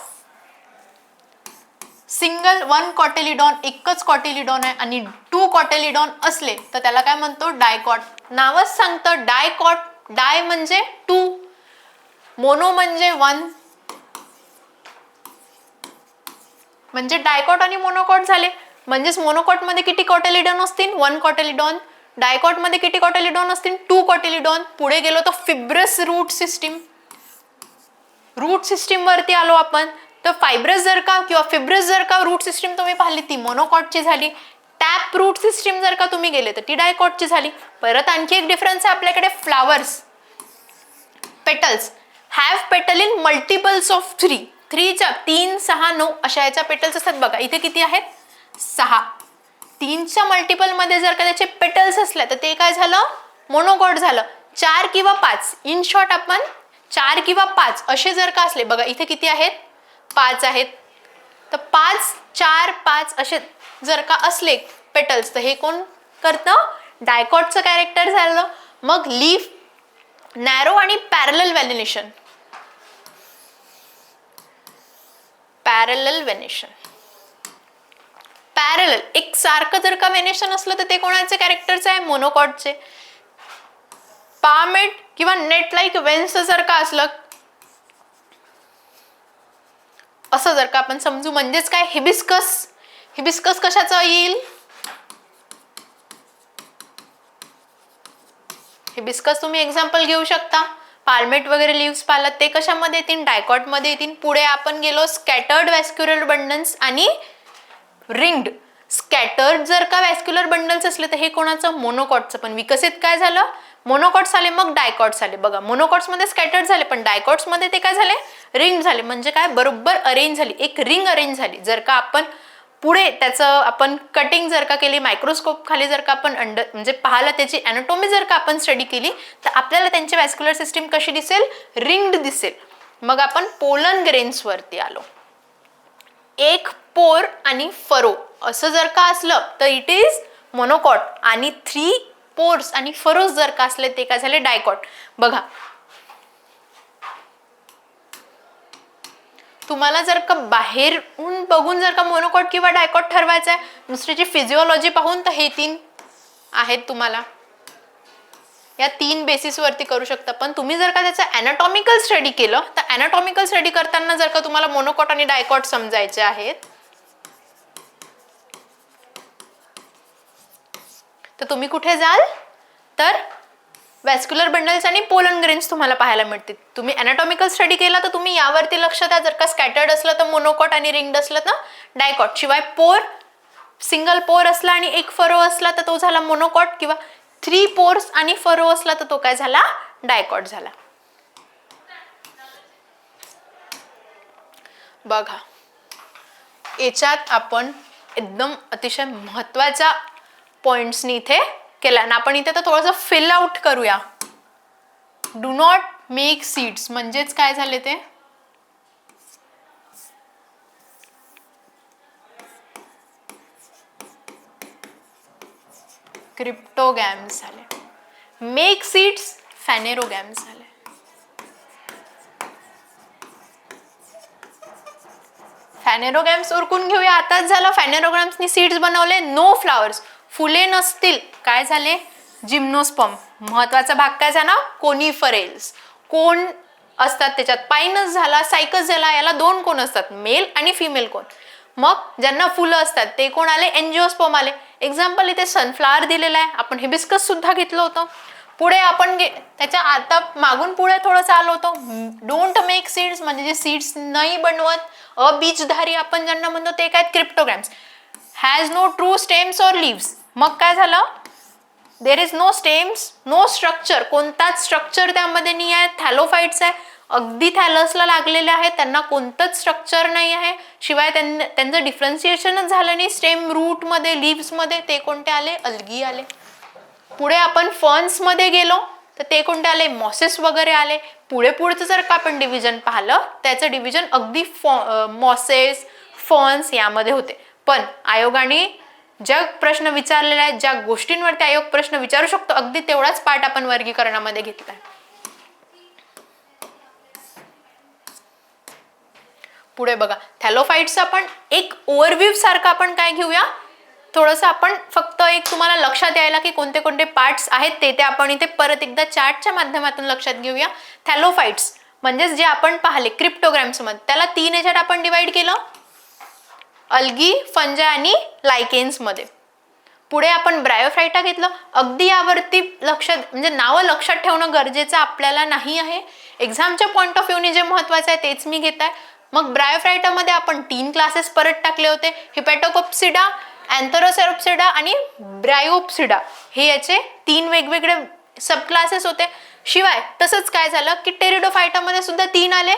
सिंगल वन कॉटेलिडॉन, एकच कॉटेलिडॉन आहे, आणि टू कॉटेलिडॉन असले तर त्याला काय म्हणतो, डायकॉट. नावच सांगतं डायकॉट, डाय म्हणजे टू, मोनो म्हणजे वन, म्हणजे डायकॉट आणि मोनोकॉट झाले. म्हणजेच मोनोकॉट मध्ये किती कॉटेलिडॉन असतील, वन कॉटेलिडॉन. डायकॉट मध्ये किती कॉटेलिडॉन असतील, टू कॉटेलिडॉन. पुढे गेलो तर fibrous root system, root system वरती आलो आपण. तर फायब्रस जर का किंवा फिब्रस जर का रूट सिस्टीम तुम्ही पाहिली ती मोनोकॉटची झाली. टॅप रूट सिस्टीम जर का तुम्ही गेले तर ती डायकॉटची झाली. परत आणखी एक डिफरन्स आहे आपल्याकडे, फ्लावर्स, पेटल्स हॅव पेटल इन मल्टिपल्स ऑफ 3. 3च्या 3, 6, 9 अशा याच्या पेटल्स असतात. बघा इथे किती आहेत, 6. 3च्या मल्टिपल मध्ये जर का त्याचे पेटल्स असल्या तर ते काय झालं, मोनोकॉट झालं. 4 किंवा 5, इन शॉर्ट आपण 4 किंवा 5 असे जर का असले, बघा इथे किती आहेत, 5 आहेत. तर 5, 4, 5 असे जर का असले पेटल्स तर हे कोण करतं, डायकॉटचं कॅरेक्टर झालं. मग लीफ नॅरो आणि parallel venation, parallel venation parallel एक सारखं जर का व्हेनेशन असलं तर ते कोणाचे कॅरेक्टरचे आहे? मोनोकॉटचे. पामेट किंवा नेट लाईक वेन्स जर का असलं असं जर का आपण समजू, म्हणजेच काय? हिबिस्कस. हिबिस्कस कशाचं येईल? हिबिस्कस तुम्ही एक्झाम्पल घेऊ शकता. पाल्मेट वगैरे लिव्स पाहिलात ते कशामध्ये येतील? डायकॉट मध्ये येतील. पुढे आपण गेलो स्कॅटर्ड व्हॅस्क्युलर बंडल्स आणि रिंग्ड. स्कॅटर्ड जर का व्हॅस्क्युलर बंडल्स असले तर हे कोणाचं? मोनोकॉटचं. पण विकसित काय झालं? मोनोकॉट्स आले, मग डायकॉट्स आले. बघा, मोनोकॉट्स मध्ये स्कॅटर्ड झाले, पण डायकॉट्स मध्ये ते काय झाले? रिंग झाले. म्हणजे काय? बरोबर अरेंज झाली, एक रिंग अरेंज झाली. जर का आपण पुढे त्याचं आपण कटिंग जर का केली, मायक्रोस्कोप खाली जर का आपण म्हणजे पाहायला त्याची अॅनाटॉमी जर का आपण स्टडी केली तर आपल्याला त्यांची व्हॅस्क्युलर सिस्टीम कशी दिसेल? रिंग्ड दिसेल. मग आपण पोलन ग्रेन्स वरती आलो. एक पोर आणि फरो असं जर का असलं तर इट इज मोनोकॉट, आणि 3 पोर्स आणि फरोज जर का असले ते काय झाले? डायकॉट. बघा, तुम्हाला जर का बाहेरून बघून जर का मोनोकॉट किंवा डायकॉट ठरवायचं आहे, दुसरीची फिजिओलॉजी पाहून, तर हे 3 आहेत तुम्हाला. या 3 बेसिस वरती करू शकता. पण तुम्ही जर का त्याचं अॅनाटॉमिकल स्टडी केलं तर अॅनाटॉमिकल स्टडी करताना जर का तुम्हाला मोनोकॉट आणि डायकॉट समजायचे आहेत तर तुम्ही कुठे जाल? तर व्हॅस्क्युलर बंडल्स आणि पोलन ग्रेन्स तुम्हाला पाहायला मिळतील. तुम्ही अॅनाटॉमिकल स्टडी केला तर तुम्ही यावरती लक्ष द्या. जर का स्कॅटर्ड असलं तर मोनोकॉट आणि रिंग्ड असलं तर डायकॉट. शिवाय पोर, सिंगल पोर असला आणि एक फरो असला तर तो झाला मोनोकॉट, किंवा 3 पोर्स आणि फरो असला तर तो काय झाला? डायकॉट झाला. बघा, याच्यात आपण एकदम अतिशय महत्वाच्या पॉइंट्सनी इथे केला, आणि आपण इथे तर थोडंसं फिल आउट करूया. डू नॉट मेक सीड्स म्हणजेच काय झाले ते? क्रिप्टोगॅम्स झाले. मेक सीड्स फॅनेरोगॅम्स झाले. फॅनेरोगॅम्स उरकून घेऊया. आताच झालं, फॅनेरोगॅम्सनी सीड्स बनवले. नो फ्लावर्स, फुले नसतील, काय झाले? जिम्नोस्पर्म. महत्वाचा भाग काय झाला? कोनिफरेल्स. कोण असतात त्याच्यात? पाइनस झाला, सायकस झाला. याला 2 कोण असतात, मेल आणि फिमेल कोण. मग ज्यांना फुलं असतात ते कोण आले? एंजिओस्पर्म आले. एक्झाम्पल इथे सनफ्लावर दिलेला आहे. आपण हिबिस्कस सुद्धा घेतलं होतं. पुढे आपण त्याच्या आता मागून पुढे थोडंसं आलो होतो. डोंट मेक सीड्स म्हणजे जे सीड्स नाही बनवत, अबीजधारी आपण ज्यांना म्हणतो ते काय? Cryptogams. Has no true stems or leaves. मग काय झालं? There is no stems, no structure. कोणताच स्ट्रक्चर त्यामध्ये नाही आहे. थॅलोफाइट्स आहे, अगदी थॅलसला लागलेले आहेत, त्यांना कोणतंच स्ट्रक्चर नाही आहे. शिवाय त्यांचं डिफरन्सिएशनच झालं नाही स्टेम रूट मध्ये, लिव्स मध्ये. ते कोणते आले? अल्गी आले. पुढे आपण फर्न्स मध्ये गेलो तर ते कोणते आले? मॉसेस वगैरे आले. पुढचं जर का आपण डिव्हिजन पाहिलं त्याचं डिव्हिजन अगदी मॉसेस, फर्न्स यामध्ये होते. पण आयोगाने ज्या प्रश्न विचारलेले आहेत, ज्या गोष्टींवरती आयोग प्रश्न विचारू शकतो, अगदी तेवढाच पार्ट आपण वर्गीकरणामध्ये घेतलाय. पुढे बघा, थॅलोफाइट्स आपण एक ओव्हरव्ह्यू सारखं आपण काय घेऊया, थोडंसं आपण फक्त एक तुम्हाला लक्षात यायला की कोणते कोणते पार्ट्स आहेत ते आपण इथे परत एकदा चार्टच्या माध्यमातून लक्षात घेऊया. थॅलोफाइट्स म्हणजे जे आपण पाहिले क्रिप्टोग्राम्स मध्ये, त्याला 3 याच्यात आपण डिवाइड केलं, अल्गी, फंजाय आणि लायकेन्स मध्ये. पुढे आपण ब्रायोफायटा घेतलं. अगदी यावरती लक्षात म्हणजे नावं लक्षात ठेवणं गरजेचं आपल्याला नाही आहे. एक्झामच्या पॉइंट ऑफ व्ह्यूने जे महत्वाचं आहे तेच मी घेत आहे. मग ब्रायोफायटा मध्ये आपण 3 क्लासेस परत टाकले होते, हिपॅटोकोप्सिडा, अँथेरोसेरोप्सिडा आणि ब्रायोप्सिडा. हे याचे 3 वेगवेगळे सब क्लासेस होते. शिवाय तसंच काय झालं की टेरिडोफायटा मध्ये सुद्धा 3 आले,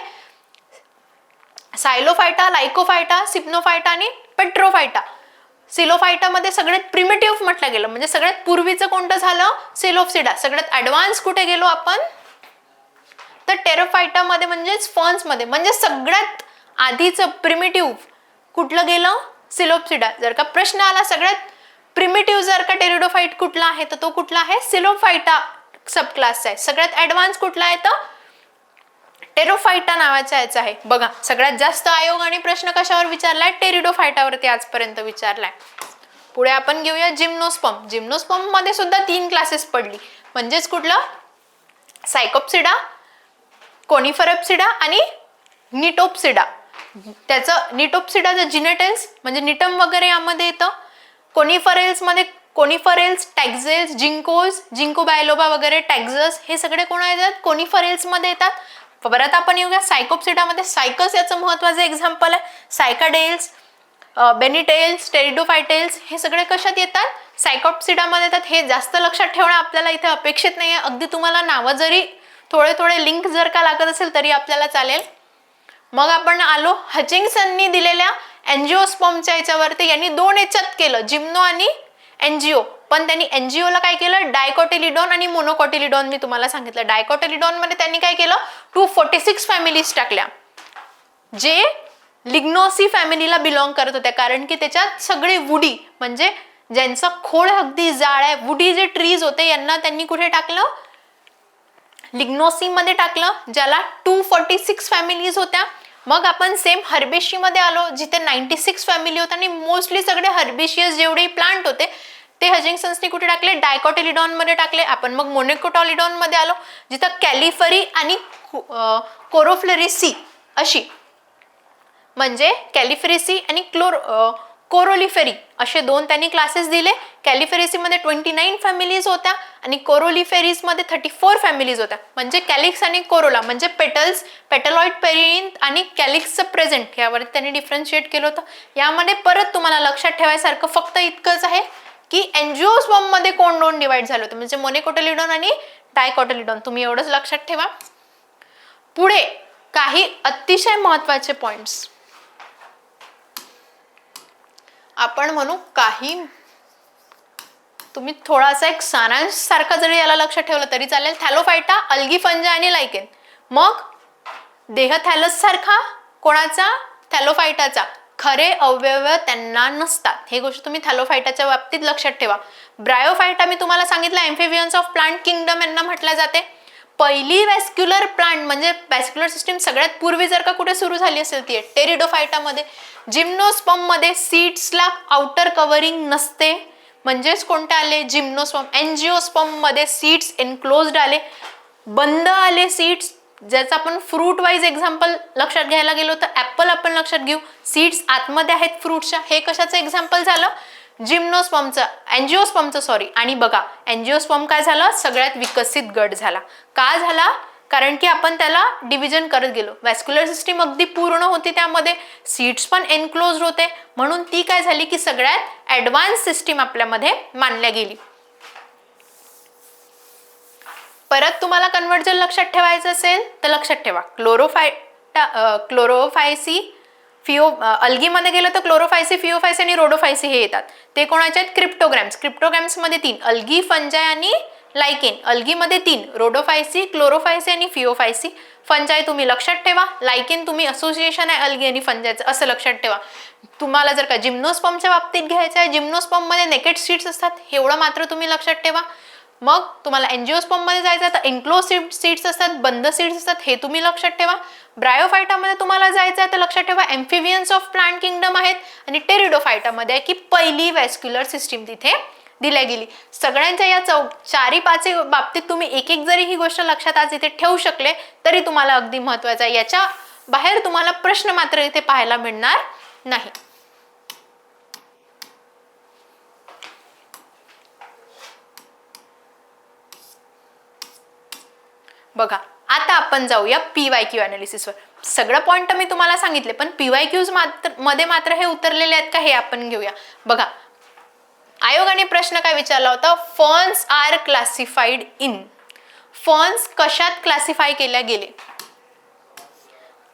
सायलोफायटा, लायकोफायटा, सिप्नोफायटा आणि पेट्रोफायटा. सिलोफायटा मध्ये सगळ्यात प्रिमिटिव्ह म्हटलं गेलं, म्हणजे सगळ्यात पूर्वीचं कोणतं झालं, सेलोप्सिडा. सगळ्यात ऍडव्हान्स कुठे गेलो आपण, तर टेरोफायटा मध्ये म्हणजेच फर्न्स मध्ये, म्हणजे सगळ्यात आधीचं प्रिमिटिव्ह कुठलं गेलं, सिलोप्सिडा. जर का प्रश्न आला सगळ्यात प्रिमिटिव्ह जर का टेरिडोफाइट कुठला आहे तर तो कुठला आहे, सिलोफायटा सब क्लासचा आहे. सगळ्यात ऍडव्हान्स कुठला आहे तर टेरिडोफाइटा नावाचा याचा आहे. बघा, सगळ्यात जास्त आयोग आणि प्रश्न कशावर विचारलाय? टेरिडोफाइटावरती आजपर्यंत विचारलाय. पुढे आपण घेऊया जिम्नोस्पर्म. जिम्नोस्पर्म मध्ये सुद्धा 3 क्लासेस पडली, म्हणजेच कुठलं? सायकोप्सिडा, कोनिफेरप्सिडा आणि निटोप्सिडा. त्याचं निटोप्सिडाचं जिनेटेल्स म्हणजे निटम वगैरे यामध्ये येतं. कोनिफरेल्स मध्ये कोनिफरेल्स, टॅक्झेल्स, जिंकोज, जिंको बायलोबा वगैरे, टॅक्झस हे सगळे कोण येतात? कोनिफरेल्स मध्ये येतात. परत आपण येऊया सायकोप्सिडा मध्ये. सायकस याचं महत्वाचं एक्झाम्पल आहे. सायकाडेल्स, बेनिटेल्स, टेरिडोफायटेल्स हे सगळे कशात येतात? सायकोप्सिडा मध्ये येतात. हे जास्त लक्षात ठेवणं आपल्याला इथे अपेक्षित नाहीये. अगदी तुम्हाला नावं जरी थोडे लिंक जर का लागत असेल तरी आपल्याला चालेल. मग आपण आलो हचिंग्सननी दिलेल्या एंजिओस्पर्मच्या याच्यावरती. यांनी 2 याच्यात केलं, जिम्नो आणि एनजीओ. पण त्यांनी एनजीओला काय केलं? डायकोटिलिडॉन आणि मोनोकोटिलिडॉन मी तुम्हाला सांगितलं. डायकोटिलिडॉन मध्ये त्यांनी काय केलं? 246 फॅमिलीज टाकल्या, जे लिग्नोसी फॅमिलीला बिलॉंग करत होत्या. कारण की त्याच्यात सगळे वुडी म्हणजे ज्यांचा खोड अगदी जाड आहे, वुडी जे ट्रीज होते यांना त्यांनी कुठे टाकलं? लिग्नोसी मध्ये टाकलं, ज्याला 246 फॅमिलीज होत्या. मग आपण सेम हर्बेशी मध्ये आलो, जिथे 96 फॅमिली होत्या आणि मोस्टली सगळे हर्बेशियस जेवढे प्लांट होते ते हचिंग्सन्सनी कुठे टाकले? डायकोटिलिडॉन मध्ये टाकले. आपण मग मोनोकोटिलिडॉन मध्ये आलो, जिथं कॅलिफरी आणि कोरोफ्लेरिसी अशी, म्हणजे कॅलिफेरेसी आणि कोरोलिफेरी असे 2 त्यांनी क्लासेस दिले. कॅलिफेरेसी मध्ये 29 फॅमिलीज होत्या आणि कोरोलिफेरीज मध्ये 34 फॅमिलीज होत्या. म्हणजे कॅलिक्स आणि कोरोला म्हणजे पेटल्स, पेटलॉइड पेरिंथ आणि कॅलिक्सचं प्रेझेंट यावर त्यांनी डिफरन्शिएट केलं होतं. यामध्ये परत तुम्हाला लक्षात ठेवायसारखं फक्त इतकंच आहे की एंजिओस्पर्म मध्ये कोण 2 डिवाइड झालं होतं, म्हणजे मोनोकोटिलिडॉन आणि डायकोटिलिडॉन. तुम्ही एवढंच लक्षात ठेवा. पुढे काही अतिशय महत्वाचे पॉइंट्स आपण म्हणू. काही तुम्ही थोडासा एक सारांश सारखा जरी याला लक्षात ठेवलं तरी चालेल. थॅलोफायटा, अल्गी, फंजा आणि लायकेन. मग देह थॅलस सारखा कोणाचा? थॅलोफायटाचा. खरे अवयव त्यांना नसतात. हे गोष्ट तुम्ही थॅलोफायटाच्या बाबतीत लक्षात ठेवा. ब्रायोफायटा मी तुम्हाला सांगितलं एम्फिबियन्स ऑफ प्लांट किंगडम यांना म्हटलं जाते. पहिली वॅस्क्युलर प्लांट म्हणजे वॅस्क्युलर सिस्टीम सगळ्यात पूर्वी जर का कुठे सुरू झाली असेल ती टेरिडोफायटा मध्ये. जिम्नोस्पर्म मध्ये सीड्सला आउटर कव्हरिंग नसते, म्हणजेच कोणते आले? जिम्नोस्पर्म. एंजिओस्पर्म मध्ये सीड्स एनक्लोज्ड आले, बंद आले सीड्स. ज्याचं आपण फ्रूट वाईज एक्झाम्पल लक्षात घ्यायला गेलो तर ऍपल आपण लक्षात घेऊ, सीड्स आतमध्ये आहेत फ्रूटच्या. हे कशाचं एक्झाम्पल झालं? जिम्नोस्पर्मचं, एंजिओस्पर्मचं सॉरी. आणि बघा एंजिओस्पर्म काय झालं? सगळ्यात विकसित गट झाला. का झाला? कारण की आपण त्याला डिव्हिजन करत गेलो. वॅस्क्युलर सिस्टीम अगदी पूर्ण होती, त्यामध्ये सीड्स पण एनक्लोज्ड होते, म्हणून ती काय झाली की सगळ्यात ऍडव्हान्स सिस्टीम आपल्यामध्ये मानल्या गेली. परत तुम्हाला कन्वर्ट जर लक्षात ठेवायचं असेल तर लक्षात ठेवा. क्लोरोफायसी, अल्गीमध्ये गेलं तर क्लोरोफायसी, फिओफायसी आणि रोडोफायसी हे येतात. ते कोणाचे आहेत? क्रिप्टोग्रॅम्स. क्रिप्टोग्रॅम्स मध्ये 3, अल्गी, फंजाय आणि लायकेन. अल्गी मध्ये 3, रोडोफायसी, क्लोरोफायसी आणि फिओफायसी. फंजाय तुम्ही लक्षात ठेवा, लायकेन तुम्ही असोसिएशन आहे अल्गी आणि फंजायचं असं लक्षात ठेवा. तुम्हाला जर का जिम्नोस्पर्मच्या बाबतीत घ्यायचं आहे, जिम्नोस्पर्म मध्ये नेकेड सीड्स असतात, एवढं मात्र तुम्ही लक्षात ठेवा. मग तुम्हाला एंजिओस्पर्म मध्ये जायचं तर एन्क्लोज सीड्स असतात, बंद सीड्स असतात, हे तुम्ही लक्षात ठेवा. ब्रायोफायटामध्ये तुम्हाला जायचं आहे तर लक्षात ठेवा एम्फिबियन्स ऑफ प्लांट किंगडम आहेत. आणि टेरिडोफायटामध्ये आहे की पहिली वॅस्क्युलर सिस्टीम तिथे दिल्या गेली. सगळ्यांच्या या 4-5 बाबतीत तुम्ही एक जरी ही गोष्ट लक्षात आज इथे ठेवू शकले तरी तुम्हाला अगदी महत्वाचं आहे. याच्या बाहेर तुम्हाला प्रश्न मात्र इथे पाहायला मिळणार नाही. बघा आता आपण जाऊया PYQ अनालिसिसवर. सगळं पॉइंट मी तुम्हाला सांगितले, पण PYQs मध्ये मात्र हे उतरलेले आहेत का हे आपण घेऊया. बघा आयोगाने प्रश्न काय विचारला होता? Ferns are classified in. Ferns कशात क्लासिफाय केल्या गेले?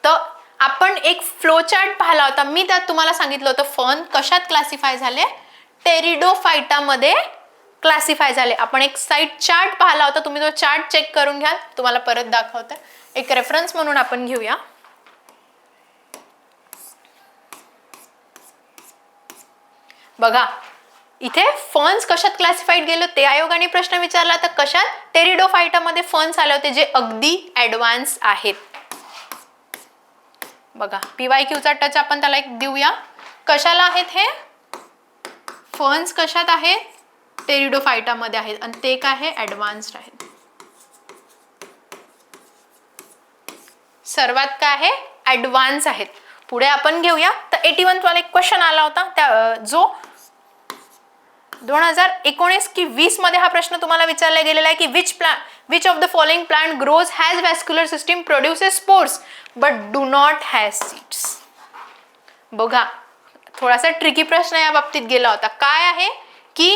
तर आपण एक फ्लो चार्ट पाहिला होता. मी त्यात तुम्हाला सांगितलं होतं फर्न कशात क्लासिफाय झाले? टेरिडोफायटामध्ये क्लासिफाय झाले. आपण एक साइड चार्ट पाहिला होता, तुम्ही तो चार्ट चेक करून घ्या, तुम्हाला परत दाखवते. एक रेफरन्स म्हणून आपण घेऊया. बघा इथे फर्न्स कशात क्लासिफाईड गेले ते आयोगाने प्रश्न विचारला, तर कशात? टेरिडोफायटामध्ये फर्न्स आले होते जे अगदी ऍडव्हान्स आहेत. बघा PYQचा टच आपण त्याला एक देऊया. कशाला आहेत हे फर्न्स? कशात आहेत? टेरिडोफायटामध्ये आहेत आणि ते काय आहे? ॲडव्हान्स्ड आहेत. सर्वात काय आहे? ॲडव्हान्स आहेत. पुढे आपण घेऊया. तर 81 वाला एक क्वेश्चन आला होता त्या जो 2019 की 20 मध्ये हा प्रश्न तुम्हाला विचारला गेलेला आहे की which of the following plant grows has vascular system, produces spores but do not has seeds. बघा थोडासा ट्रिकी प्रश्न या बाबतीत गेला होता. काय आहे की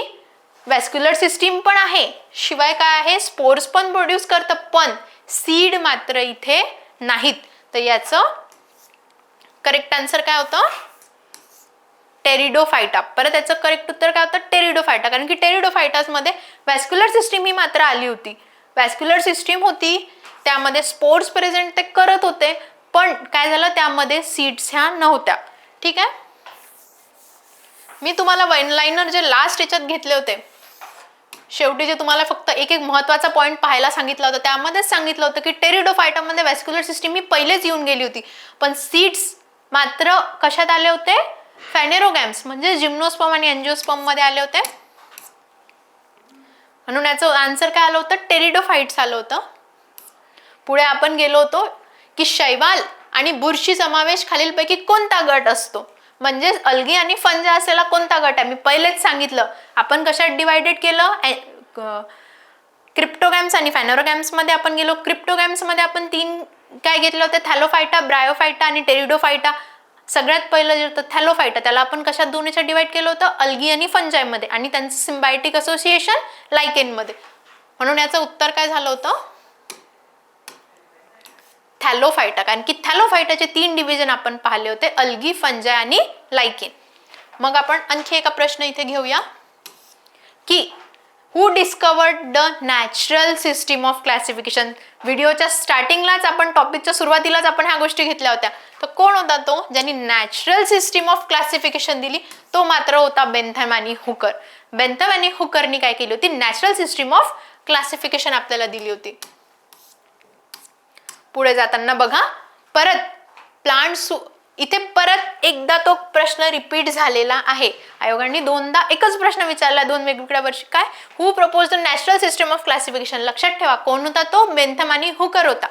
व्हॅस्क्युलर सिस्टीम पण आहे, शिवाय काय आहे? स्पोर्स पण प्रोड्यूस करतं, पण सीड मात्र इथे नाहीत. तर याचं करेक्ट आन्सर काय होतं? टेरिडोफायटा. परत याचं करेक्ट उत्तर काय होतं? टेरिडोफायटा. कारण की टेरिडोफायटासमध्ये व्हॅस्क्युलर सिस्टीम ही मात्र आली होती. व्हॅस्क्युलर सिस्टीम होती, त्यामध्ये स्पोर्स प्रेझेंट ते करत होते, पण काय झालं त्यामध्ये सीड्स ह्या नव्हत्या. ठीक आहे. मी तुम्हाला वन लाइनर जे लास्ट याच्यात घेतले होते, शेवटी जे तुम्हाला फक्त एक एक महत्वाचा पॉईंट पाहायला सांगितलं होतं, त्यामध्येच सांगितलं होतं की टेरिडोफायटामध्ये व्हॅस्क्युलर सिस्टीम ही पहिलेच येऊन गेली होती, पण सीड्स मात्र कशात आले होते? फॅनेरोगॅम्स म्हणजे जिम्नोस्पर्म आणि एंजिओस्पर्म मध्ये आले होते. म्हणून याचं आन्सर काय आलं होतं? टेरिडोफाइट्स आलं होतं. पुढे आपण गेलो होतो की शैवाल आणि बुरशी समावेश खालीलपैकी कोणता गट असतो? म्हणजे अल्गी आणि फंजा असलेला कोणता गट आहे? मी पहिलेच सांगितलं. आपण कशात डिवायडेड केलं? क्रिप्टोगॅम्स आणि फॅनेरोगॅम्स मध्ये आपण गेलो. क्रिप्टोगॅम्स मध्ये आपण 3 काय घेतलं होतं? थॅलोफायटा, ब्रायोफायटा आणि टेरिडोफायटा. सगळ्यात पहिलं जे होतं थॅलोफायटा, त्याला आपण कशात दोन्हीच्या डिवाइड केलं होतं? अल्गी आणि फंजाय मध्ये, आणि त्यांचं सिम्बायोटिक असोसिएशन लायकेन मध्ये. म्हणून याचं उत्तर काय झालं होतं? थॅलोफायटा. कारण की थॅलोफायटाचे 3 डिव्हिजन आपण पाहिले होते, अल्गी, फंजाय आणि लायकेन. मग आपण आणखी एका प्रश्न इथे घेऊया की who discovered the natural system of classification. व्हिडिओच्या स्टार्टिंगलाच आपण टॉपिकच्या सुरुवातीलाच आपण ह्या गोष्टी घेतल्या होत्या. तर कोण होता तो ज्यांनी नॅचरल सिस्टीम ऑफ क्लासिफिकेशन दिली? तो मात्र होता बेंथम आणि हुकर. बेंथम आणि हुकरनी काय केली होती? नॅचरल सिस्टीम ऑफ क्लासिफिकेशन आपल्याला दिली होती. पुढे जाताना बघा परत प्लांट्स, इथे परत एकदा तो प्रश्न रिपीट झालेला आहे. आयोगाने दोनदा एकच प्रश्न विचारला, 2 वेगवेगळ्या वर्षी. काय? Who propose the natural system of classification. लक्षात ठेवा कोण होता तो? बेंथम आणि हुकर होता.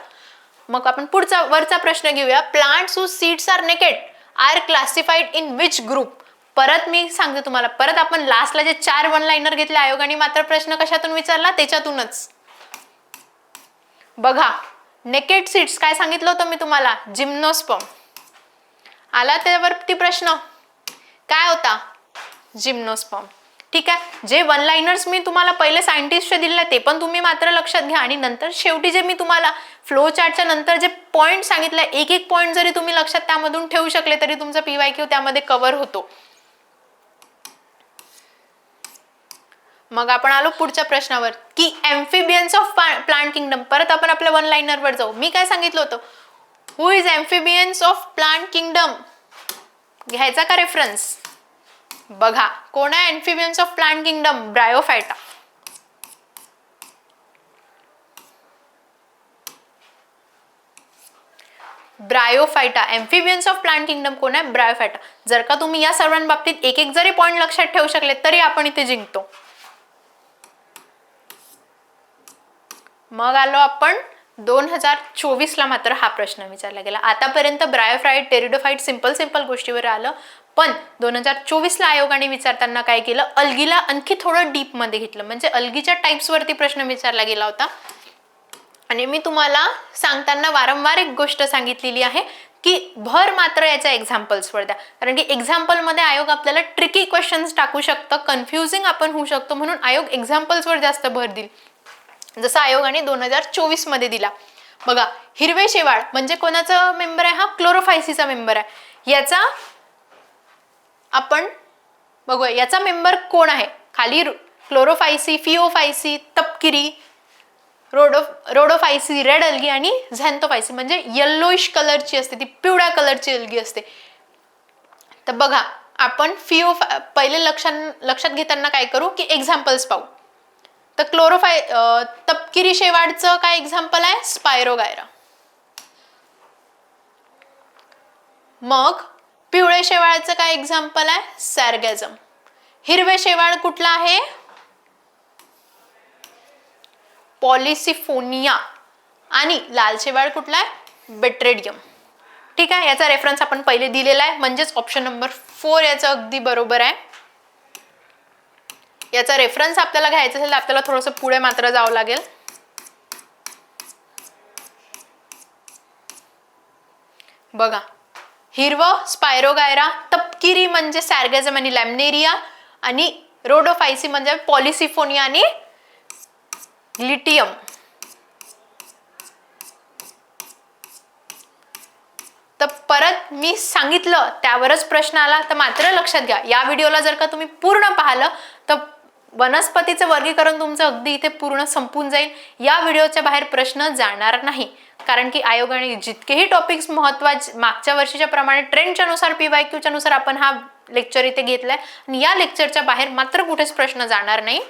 मग आपण पुढचा वरचा प्रश्न घेऊया. Plants whose seeds are naked are classified in which group. परत मी सांगते तुम्हाला, परत आपण लास्टला जे 4 वन लाइनर घेतले, आयोगाने मात्र प्रश्न कशातून विचारला? त्याच्यातूनच. बघा नेकेड सीड्स काय सांगितलं होतं मी तुम्हाला? जिम्नोस्पर्म. आला त्यावरती प्रश्न, काय होता? जिम्नोस्पर्म. ठीक आहे. जे वन लाइनर्स मी तुम्हाला पहिले सायंटिस्टचे दिले ते पण तुम्ही मात्र लक्षात घ्या, आणि नंतर शेवटी जे मी तुम्हाला फ्लो चार्टच्या नंतर जे पॉईंट सांगितले, एक एक पॉईंट जरी तुम्ही लक्षात त्यामधून ठेवू शकले तरी तुमचा PYQ त्यामध्ये कव्हर होतो. मग आपण आलो पुढच्या प्रश्नावर की एम्फिबियन्स ऑफ प्लांट किंगडम. परत आपण आपल्या वन लाइनर वर जाऊ. मी काय सांगितलं होतं? Who is amphibians of plant kingdom. घ्यायचा का रेफरन्स? बघा कोण आहे amphibians of plant kingdom? Bryophyta. Bryophyta. Amphibians of plant kingdom कोण आहे? ब्रायोफायटा. जर का तुम्ही या सर्वांबाबतीत एक एक जरी पॉईंट लक्षात ठेवू शकले तरी आपण इथे जिंकतो. मग आलो आपण 2024 ला मात्र हा प्रश्न विचारला गेला. आतापर्यंत ब्रायोफाइट, टेरिडोफाइट सिंपल गोष्टीवर आलं, पण 2024 ला आयोगाने विचारताना काय केलं? अल्गीला आणखी थोडं डीप मध्ये घेतलं. म्हणजे अल्गीच्या टाइप्स वरती प्रश्न विचारला गेला होता. आणि मी तुम्हाला सांगताना वारंवार एक गोष्ट सांगितलेली आहे की भर मात्र याच्या एक्झाम्पल्सवर द्या, कारण की एक्झाम्पल मध्ये आयोग आपल्याला ट्रिकी क्वेश्चन्स टाकू शकतं, कन्फ्युजिंग आपण होऊ शकतो, म्हणून आयोग एक्झाम्पल्सवर जास्त भर देईल, जसा आयोगाने 2024 मध्ये दिला. बघा हिरवे शेवाळ म्हणजे कोणाचा मेंबर आहे? हा क्लोरोफायसीचा मेंबर आहे. याचा आपण बघूया याचा मेंबर कोण आहे. खाली क्लोरोफायसी, फिओफायसी, तपकिरी, रोडोफायसी, रेड अल्गी आणि झॅन्थोफायसी म्हणजे येल्लोइश कलरची असते, ती पिवळ्या कलरची अल्गी असते. तर बघा आपण पहिले लक्षात घेताना काय करू की एक्झाम्पल्स पाहू. तर तपकिरी शेवाळचं काय एक्झाम्पल आहे? स्पायरोगायरा. मग पिवळे शेवाळाचं काय एक्झाम्पल आहे? सॅरगॅझम. हिरवे शेवाळ कुठला आहे? पॉलिसिफोनिया. आणि लाल शेवाळ कुठला आहे? बेट्रेडियम. ठीक आहे, याचा रेफरन्स आपण पहिले दिलेला आहे, म्हणजेच ऑप्शन नंबर 4 याचं अगदी बरोबर आहे. याचा रेफरन्स आपल्याला घ्यायचा असेल तर आपल्याला थोडंसं पुढे मात्र जावं लागेल. बघा, हिरवं स्पायरोगायरा, तपकिरी म्हणजे सॅरगॅझम आणि लॅमनेरिया, आणि रोडोफायसी म्हणजे पॉलिसिफोनिया आणि लिटियम. तर परत मी सांगितलं त्यावरच प्रश्न आला तर मात्र लक्षात घ्या, या व्हिडिओला जर का तुम्ही पूर्ण पाहिलं तर वनस्पतीचं वर्गीकरण तुमचं अगदी इथे पूर्ण संपून जाईल. या व्हिडिओच्या बाहेर प्रश्न जाणार नाही, कारण की आयोगाने जितकेही टॉपिक्स महत्त्वाचे मागच्या वर्षीच्या प्रमाणे ट्रेंडच्या नुसार PYQच्या नुसार आपण हा लेक्चर इथे घेतलाय, आणि या लेक्चरच्या बाहेर मात्र कुठेच प्रश्न जाणार नाही.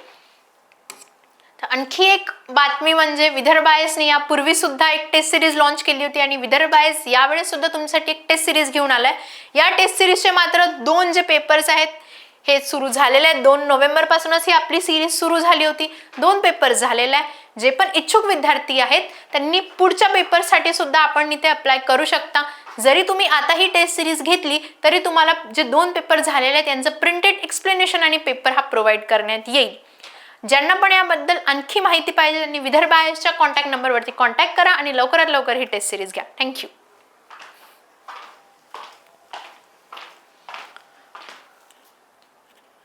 आणखी एक बातमी म्हणजे विदर्भ आयएसने यापूर्वी सुद्धा एक टेस्ट सिरीज लॉन्च केली होती, आणि विदर्भ आयएस यावेळेस सुद्धा तुमच्यासाठी एक टेस्ट सिरीज घेऊन आलाय. या टेस्ट सिरीजचे मात्र 2 जे पेपर्स आहेत हे सुरू झालेले आहेत. 2 नोव्हेंबर पासूनच ही आपली सिरीज सुरू झाली होती. 2 पेपर झालेले आहे. जे पण इच्छुक विद्यार्थी आहेत त्यांनी पुढच्या पेपरसाठी सुद्धा आपण इथे अप्लाय करू शकता. जरी तुम्ही आता ही टेस्ट सिरीज घेतली तरी तुम्हाला जे 2 पेपर झालेले आहेत त्यांचं प्रिंटेड एक्सप्लेनेशन आणि पेपर हा प्रोव्हाइड करण्यात येईल. ज्यांना पण याबद्दल आणखी माहिती पाहिजे त्यांनी विदर्भ आयएसच्या कॉन्टॅक्ट नंबरवरती कॉन्टॅक्ट करा आणि लवकरात लवकर ही टेस्ट सिरीज घ्या. थँक्यू.